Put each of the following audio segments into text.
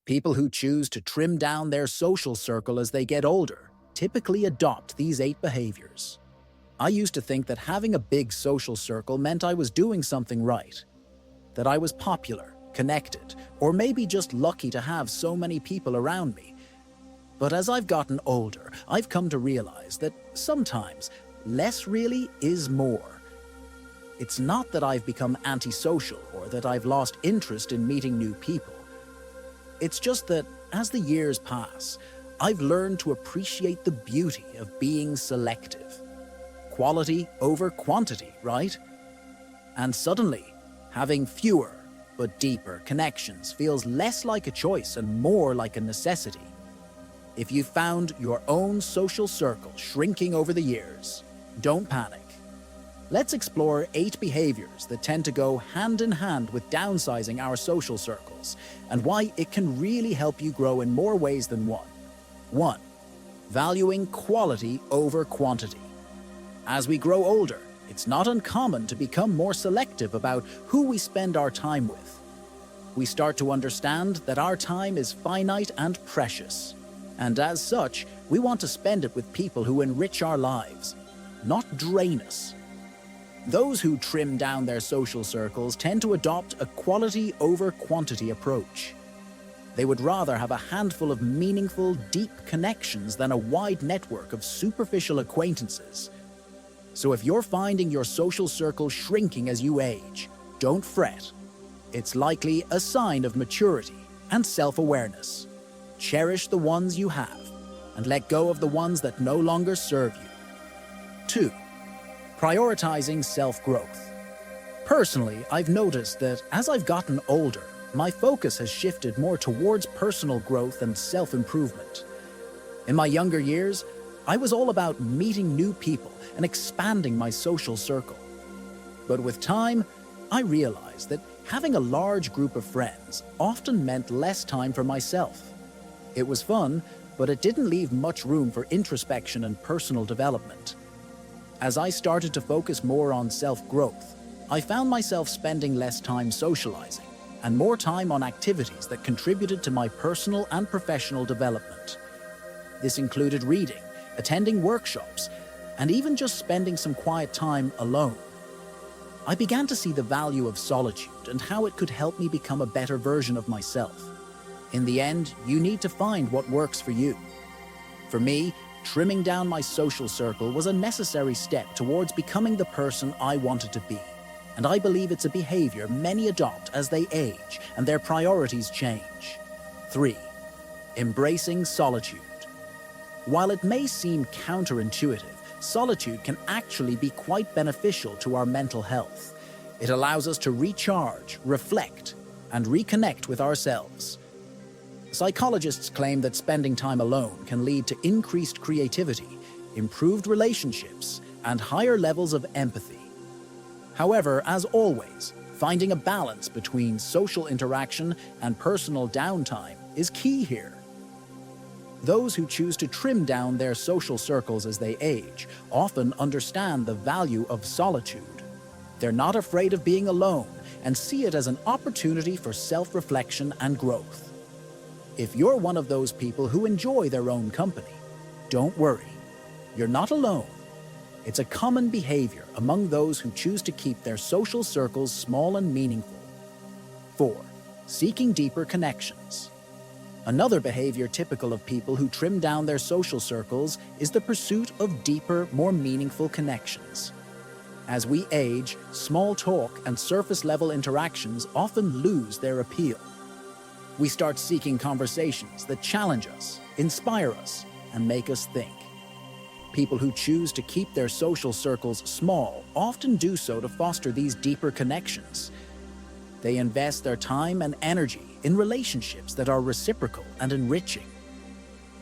People who choose to trim down their social circle as they get older typically adopt these 8 behaviors. I used to think that having a big social circle meant I was doing something right, that I was popular, connected, or maybe just lucky to have so many people around me. But as I've gotten older, I've come to realize that sometimes less really is more. It's not that I've become antisocial or that I've lost interest in meeting new people. It's just that as the years pass, I've learned to appreciate the beauty of being selective. Quality over quantity, right? And suddenly, having fewer but deeper connections feels less like a choice and more like a necessity. If you found your own social circle shrinking over the years, don't panic. Let's explore 8 behaviors that tend to go hand in hand with downsizing our social circles and why it can really help you grow in more ways than one. 1. Valuing quality over quantity. As we grow older, it's not uncommon to become more selective about who we spend our time with. We start to understand that our time is finite and precious, and as such, we want to spend it with people who enrich our lives, not drain us. Those who trim down their social circles tend to adopt a quality over quantity approach. They would rather have a handful of meaningful, deep connections than a wide network of superficial acquaintances. So if you're finding your social circle shrinking as you age, don't fret. It's likely a sign of maturity and self-awareness. Cherish the ones you have and let go of the ones that no longer serve you. 2. Prioritizing self-growth. Personally, I've noticed that as I've gotten older, my focus has shifted more towards personal growth and self-improvement. In my younger years, I was all about meeting new people and expanding my social circle. But with time, I realized that having a large group of friends often meant less time for myself. It was fun, but it didn't leave much room for introspection and personal development. As I started to focus more on self-growth, I found myself spending less time socializing and more time on activities that contributed to my personal and professional development. This included reading, attending workshops, and even just spending some quiet time alone. I began to see the value of solitude and how it could help me become a better version of myself. In the end, you need to find what works for you. For me, trimming down my social circle was a necessary step towards becoming the person I wanted to be, and I believe it's a behavior many adopt as they age and their priorities change. 3. Embracing solitude. While it may seem counterintuitive, solitude can actually be quite beneficial to our mental health. It allows us to recharge, reflect, and reconnect with ourselves. Psychologists claim that spending time alone can lead to increased creativity, improved relationships, and higher levels of empathy. However, as always, finding a balance between social interaction and personal downtime is key here. Those who choose to trim down their social circles as they age often understand the value of solitude. They're not afraid of being alone and see it as an opportunity for self-reflection and growth. If you're one of those people who enjoy their own company, don't worry. You're not alone. It's a common behavior among those who choose to keep their social circles small and meaningful. 4. Seeking deeper connections. Another behavior typical of people who trim down their social circles is the pursuit of deeper, more meaningful connections. As we age, small talk and surface-level interactions often lose their appeal. We start seeking conversations that challenge us, inspire us, and make us think. People who choose to keep their social circles small often do so to foster these deeper connections. They invest their time and energy in relationships that are reciprocal and enriching.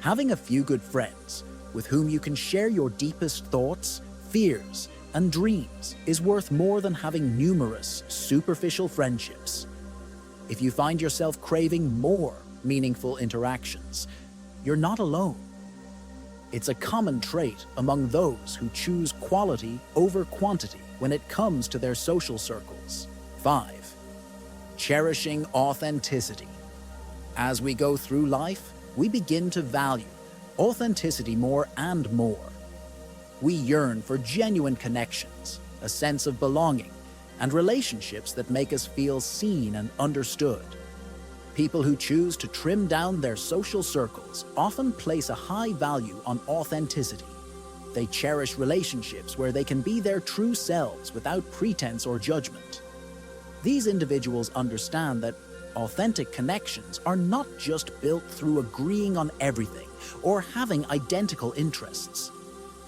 Having a few good friends with whom you can share your deepest thoughts, fears, and dreams is worth more than having numerous superficial friendships. If you find yourself craving more meaningful interactions, you're not alone. It's a common trait among those who choose quality over quantity when it comes to their social circles. 5. Cherishing authenticity. As we go through life, we begin to value authenticity more and more. We yearn for genuine connections, a sense of belonging, and relationships that make us feel seen and understood. People who choose to trim down their social circles often place a high value on authenticity. They cherish relationships where they can be their true selves without pretense or judgment. These individuals understand that authentic connections are not just built through agreeing on everything or having identical interests.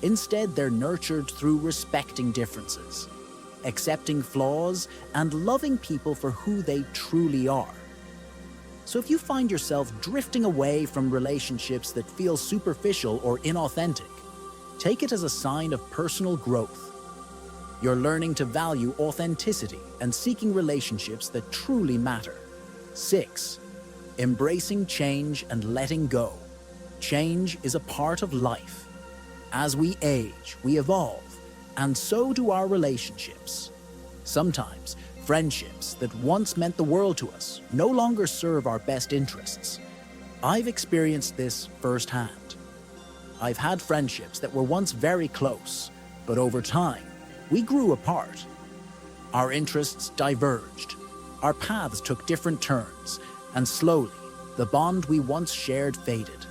Instead, they're nurtured through respecting differences, accepting flaws, and loving people for who they truly are. So if you find yourself drifting away from relationships that feel superficial or inauthentic, take it as a sign of personal growth. You're learning to value authenticity and seeking relationships that truly matter. 6. Embracing change and letting go. Change is a part of life. As we age, we evolve, and so do our relationships. Sometimes, friendships that once meant the world to us no longer serve our best interests. I've experienced this firsthand. I've had friendships that were once very close, but over time, we grew apart. Our interests diverged, our paths took different turns, and slowly, the bond we once shared faded.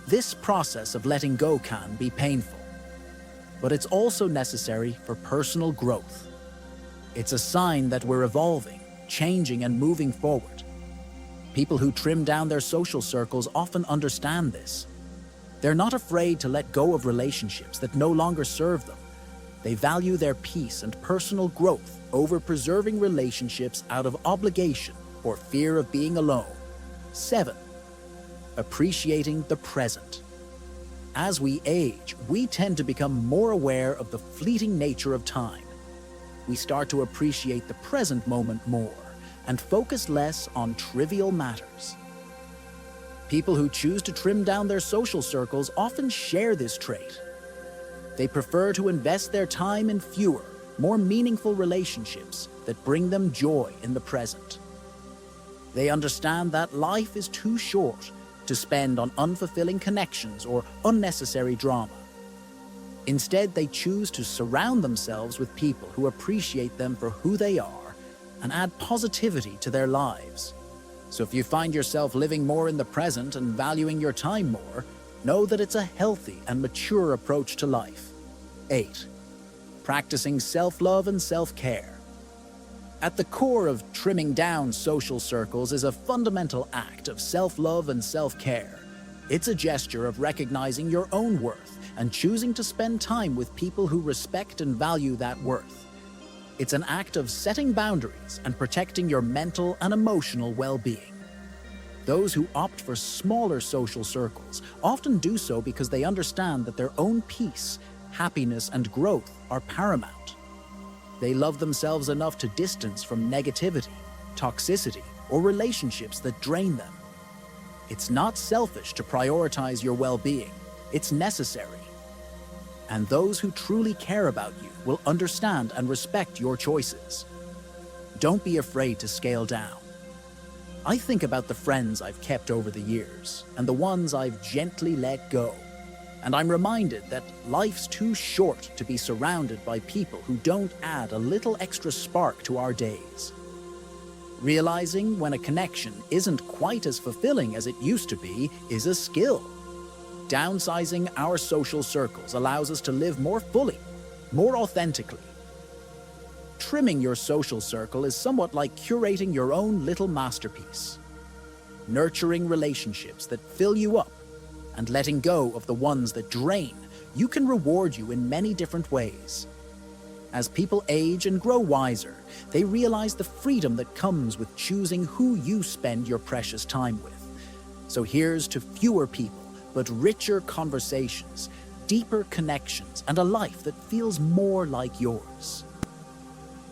This process of letting go can be painful, but it's also necessary for personal growth. It's a sign that we're evolving, changing, and moving forward. People who trim down their social circles often understand this. They're not afraid to let go of relationships that no longer serve them. They value their peace and personal growth over preserving relationships out of obligation or fear of being alone. 7. Appreciating the present. As we age, we tend to become more aware of the fleeting nature of time. We start to appreciate the present moment more and focus less on trivial matters. People who choose to trim down their social circles often share this trait. They prefer to invest their time in fewer, more meaningful relationships that bring them joy in the present. They understand that life is too short to spend on unfulfilling connections or unnecessary drama. Instead, they choose to surround themselves with people who appreciate them for who they are and add positivity to their lives. So if you find yourself living more in the present and valuing your time more, know that it's a healthy and mature approach to life. 8. Practicing self-love and self-care. At the core of trimming down social circles is a fundamental act of self-love and self-care. It's a gesture of recognizing your own worth and choosing to spend time with people who respect and value that worth. It's an act of setting boundaries and protecting your mental and emotional well-being. Those who opt for smaller social circles often do so because they understand that their own peace, happiness, and growth are paramount. They love themselves enough to distance from negativity, toxicity, or relationships that drain them. It's not selfish to prioritize your well-being. It's necessary. And those who truly care about you will understand and respect your choices. Don't be afraid to scale down. I think about the friends I've kept over the years and the ones I've gently let go. And I'm reminded that life's too short to be surrounded by people who don't add a little extra spark to our days. Realizing when a connection isn't quite as fulfilling as it used to be is a skill. Downsizing our social circles allows us to live more fully, more authentically. Trimming your social circle is somewhat like curating your own little masterpiece. Nurturing relationships that fill you up and letting go of the ones that drain you can reward you in many different ways. As people age and grow wiser, they realize the freedom that comes with choosing who you spend your precious time with. So here's to fewer people, but richer conversations, deeper connections, and a life that feels more like yours.